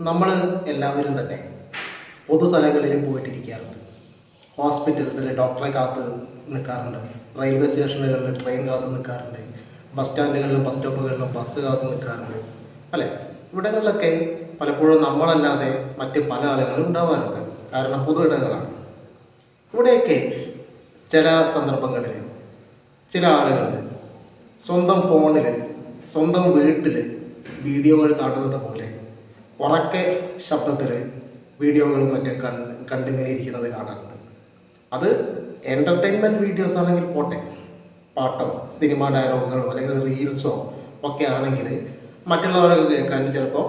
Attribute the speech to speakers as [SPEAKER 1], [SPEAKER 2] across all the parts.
[SPEAKER 1] നമ്മൾ എല്ലാവരും തന്നെ പൊതുസ്ഥലങ്ങളിൽ പോയിട്ടിരിക്കാറുണ്ട്. ഹോസ്പിറ്റൽസിൽ ഡോക്ടറെ കാത്ത് നിൽക്കാറുണ്ട്, റെയിൽവേ സ്റ്റേഷനുകളിൽ ട്രെയിൻ കാത്ത് നിൽക്കാറുണ്ട്, ബസ് സ്റ്റാൻഡുകളിലും ബസ് സ്റ്റോപ്പുകളിലും ബസ് കാത്ത് നിൽക്കാറുണ്ട് അല്ലേ? ഇവിടങ്ങളിലൊക്കെ പലപ്പോഴും നമ്മളല്ലാതെ മറ്റ് പല ആളുകളും ഉണ്ടാവാറുണ്ട്. കാരണം പൊതു ഇടങ്ങളാണ്. ഇവിടെയൊക്കെ ചില സന്ദർഭങ്ങളിൽ ചില ആളുകൾ സ്വന്തം ഫോണിൽ സ്വന്തം വീട്ടിൽ വീഡിയോകൾ കാണുന്നത് പോലെ ഉറക്കെ ശബ്ദത്തിൽ വീഡിയോകളും മറ്റും കണ്ടിങ്ങനെ ഇരിക്കുന്നത് കാണാറുണ്ട്. അത് എൻ്റർടൈൻമെൻറ്റ് വീഡിയോസ് ആണെങ്കിൽ പോട്ടെ, പാട്ടോ സിനിമ ഡയലോഗുകളോ അല്ലെങ്കിൽ റീൽസോ ഒക്കെ ആണെങ്കിൽ മറ്റുള്ളവരൊക്കെ കേൾക്കാനും ചിലപ്പോൾ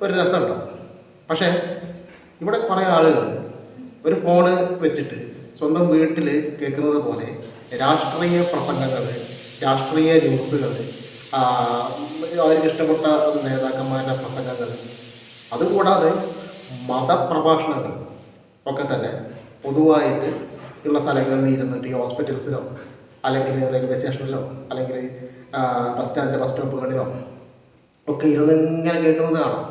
[SPEAKER 1] ഒരു രസമുണ്ടാവും. പക്ഷേ ഇവിടെ കുറേ ആളുകൾ ഒരു ഫോണ് വെച്ചിട്ട് സ്വന്തം വീട്ടിൽ കേൾക്കുന്നത് പോലെ രാഷ്ട്രീയ പ്രസംഗങ്ങൾ, രാഷ്ട്രീയ ന്യൂസുകൾ, അവർക്ക് ഇഷ്ടപ്പെട്ട നേതാക്കന്മാരുടെ പ്രസംഗങ്ങൾ, അതുകൂടാതെ മതപ്രഭാഷണങ്ങൾ ഒക്കെ തന്നെ പൊതുവായിട്ട് ഉള്ള സ്ഥലങ്ങളിൽ ഇരുന്നിട്ട് ഈ ഹോസ്പിറ്റൽസിലോ അല്ലെങ്കിൽ റെയിൽവേ സ്റ്റേഷനിലോ അല്ലെങ്കിൽ ബസ് സ്റ്റോപ്പുകളിലോ ഒക്കെ ഇരുന്ന് ഇങ്ങനെ കേൾക്കുന്നത് കാണാം.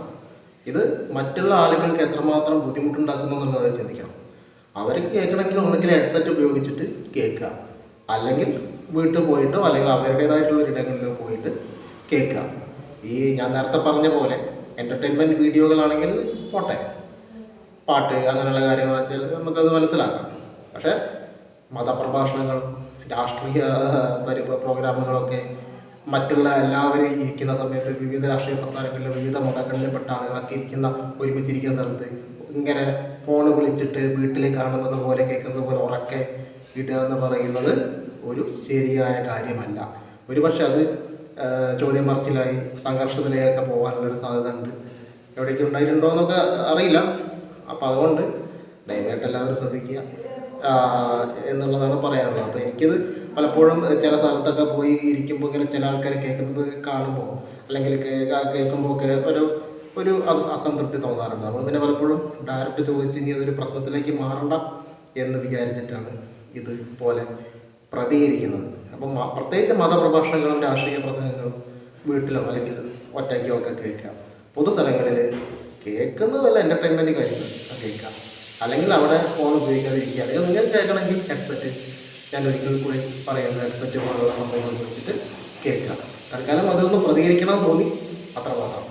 [SPEAKER 1] ഇത് മറ്റുള്ള ആളുകൾക്ക് എത്രമാത്രം ബുദ്ധിമുട്ടുണ്ടാക്കുന്നു എന്നുള്ളത് ചിന്തിക്കണം. അവർക്ക് കേൾക്കണമെങ്കിൽ ഒന്നുകിൽ ഹെഡ്സെറ്റ് ഉപയോഗിച്ചിട്ട് കേൾക്കുക, അല്ലെങ്കിൽ വീട്ടിൽ പോയിട്ടോ അല്ലെങ്കിൽ അവരുടേതായിട്ടുള്ള ഇടങ്ങളിലോ പോയിട്ട് കേൾക്കുക. ഈ ഞാൻ നേരത്തെ പറഞ്ഞ പോലെ എൻ്റർടൈൻമെൻറ്റ് വീഡിയോകളാണെങ്കിൽ പോട്ടെ, പാട്ട് അങ്ങനെയുള്ള കാര്യങ്ങൾ നമുക്കത് മനസ്സിലാക്കാം. പക്ഷേ മതപ്രഭാഷണങ്ങളും രാഷ്ട്രീയ പ്രോഗ്രാമുകളൊക്കെ മറ്റുള്ള എല്ലാവരും ഇരിക്കുന്ന സമയത്ത് വിവിധ രാഷ്ട്രീയ പ്രസ്ഥാനങ്ങളിലും വിവിധ മതങ്ങളിൽപ്പെട്ട ആളുകളൊക്കെ ഒരുമിച്ചിരിക്കുന്ന സ്ഥലത്ത് ഇങ്ങനെ ഫോൺ വിളിച്ചിട്ട് വീട്ടിൽ കാണുന്നത് പോലെ കേൾക്കുന്നത് പോലെ ഉറക്കെ ഇടുക എന്ന് പറയുന്നത് ഒരു ശരിയായ കാര്യമല്ല. ഒരുപക്ഷെ അത് ചോദ്യം പറച്ചിലായി സംഘർഷത്തിലേക്കൊക്കെ പോകാനുള്ളൊരു സാധ്യത ഉണ്ട്. എവിടേക്ക് ഉണ്ടായിട്ടുണ്ടോ എന്നൊക്കെ അറിയില്ല. അപ്പോൾ അതുകൊണ്ട് ദയവായിട്ട് എല്ലാവരും ശ്രദ്ധിക്കുക എന്നുള്ളതാണ് പറയാനുള്ളത്. അപ്പോൾ എനിക്കിത് പലപ്പോഴും ചില സ്ഥലത്തൊക്കെ പോയി ഇരിക്കുമ്പോൾ ഇങ്ങനെ ചില ആൾക്കാർ കേൾക്കുന്നത് കാണുമ്പോൾ അല്ലെങ്കിൽ കേൾക്കുമ്പോൾ ഒക്കെ ഒരു അസംതൃപ്തി തോന്നാറുണ്ട്. നമ്മൾ പിന്നെ പലപ്പോഴും ഡയറക്റ്റ് ചോദിച്ച് ഇനി അതൊരു പ്രശ്നത്തിലേക്ക് മാറണ്ട എന്ന് വിചാരിച്ചിട്ടാണ് ഇതുപോലെ പ്രതികരിക്കുന്നത്. അപ്പം പ്രത്യേകിച്ച് മതപ്രഭാഷണങ്ങളും രാഷ്ട്രീയ പ്രസംഗങ്ങളും വീട്ടിലോ അല്ലെങ്കിൽ ഒറ്റയ്ക്കോ ഒക്കെ കേൾക്കാം. പൊതുസ്ഥലങ്ങളിൽ കേൾക്കുന്നത് വല്ല എൻ്റർടൈൻമെൻറ്റ് കാര്യങ്ങൾ കേൾക്കാം, അല്ലെങ്കിൽ അവിടെ ഫോൺ ഉപയോഗിക്കാതിരിക്കുക. അല്ലെങ്കിൽ നിങ്ങൾ കേൾക്കണമെങ്കിൽ ഹെഡ്സെറ്റ്, ഞാൻ ഒരിക്കൽ കൂടി പറയുന്നത് ഹെഡ്സെറ്റ് പോലുള്ള സംഭവങ്ങൾ ഉപയോഗിച്ചിട്ട് കേൾക്കാം. തൽക്കാലം അതൊന്ന് പ്രതികരിക്കണം തോന്നി, അത്ര മാത്രം.